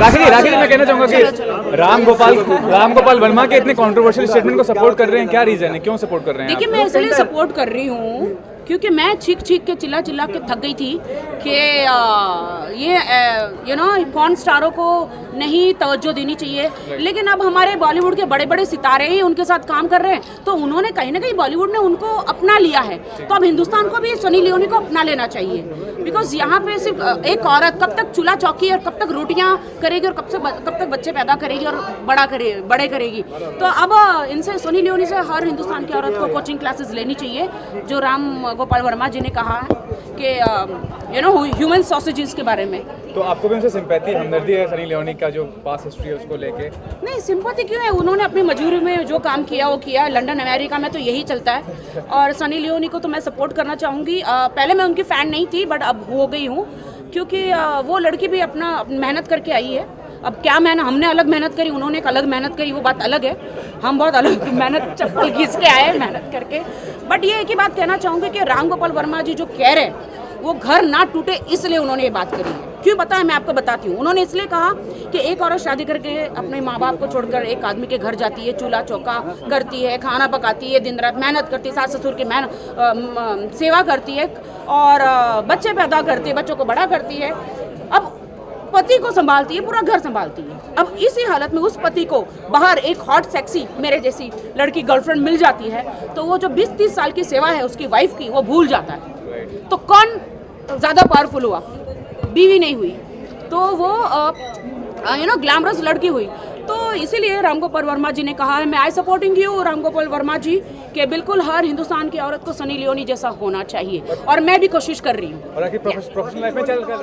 राखी जी मैं कहना चाहूंगा कि राम गोपाल वर्मा के इतने कंट्रोवर्शियल स्टेटमेंट को सपोर्ट कर रहे हैं, क्या रीजन है, क्यों सपोर्ट कर रहे हैं? देखिए, मैं इसलिए सपोर्ट कर रही हूँ क्योंकि मैं चीख के चिल्ला के थक गई थी कि ये पॉर्न स्टारों को नहीं तवज्जो देनी चाहिए, लेकिन अब हमारे बॉलीवुड के बड़े बड़े सितारे ही उनके साथ काम कर रहे हैं, तो उन्होंने कहीं ना कहीं बॉलीवुड ने उनको अपना लिया है, तो अब हिंदुस्तान को भी सनी लियोनी को अपना लेना चाहिए। बिकॉज यहाँ पे सिर्फ एक औरत कब तक चूल्हा चौकी और कब तक रोटियाँ करेगी और कब तक बच्चे पैदा करेगी और बड़े करेगी। तो अब इनसे सनी लियोनी से हर हिंदुस्तान की औरत को कोचिंग क्लासेस लेनी चाहिए, जो राम गोपाल वर्मा जी ने कहा है कि ह्यूमन सॉसेजेस के बारे में। तो आपको भी उनसे सिंपैथी, हमदर्दी है सनी लियोनी का जो पास हिस्ट्री है उसको लेके? नहीं, सिंपैथी क्यों है, उन्होंने अपनी मजबूरी में जो काम किया वो किया। लंदन अमेरिका में तो यही चलता है, और सनी लियोनी को तो मैं सपोर्ट करना चाहूँगी। पहले मैं उनकी फ़ैन नहीं थी, बट अब हो गई हूँ, क्योंकि वो लड़की भी अपना मेहनत करके आई है। अब क्या हमने अलग मेहनत करी, उन्होंने एक अलग मेहनत करी, वो बात अलग है। हम बहुत अलग मेहनत चप्पल घिस के आए मेहनत करके। बट ये एक ही बात कहना चाहूँगी कि राम गोपाल वर्मा जी जो कह रहे हैं वो घर ना टूटे, इसलिए उन्होंने ये बात करी है। क्यों पता है, मैं आपको बताती हूँ। उन्होंने इसलिए कहा कि एक औरत शादी करके अपने माँ बाप को छोड़कर एक आदमी के घर जाती है, चूल्हा चौका करती है, खाना पकाती है, दिन रात मेहनत करती है, सास ससुर की सेवा करती है, और बच्चे पैदा करती है, बच्चों को बड़ा करती है, अब पति को संभालती है, पूरा घर संभालती है। अब इसी हालत में उस पति को बाहर एक हॉट सेक्सी मेरे जैसी लड़की गर्लफ्रेंड मिल जाती है, तो वो जो 20-30 साल की सेवा है उसकी वाइफ की, वो भूल जाता है। तो कौन ज़्यादा पावरफुल हुआ? बीवी नहीं हुई, तो वो ग्लैमरस लड़की हुई। तो इसीलिए राम गोपाल वर्मा जी ने कहा है, मैं आई सपोर्टिंग यू राम गोपाल वर्मा जी, कि बिल्कुल हर हिंदुस्तान की औरत को सनी लियोनी जैसा होना चाहिए, और मैं भी कोशिश कर रही हूँ। और प्रोफेशनल लाइफ में चल कर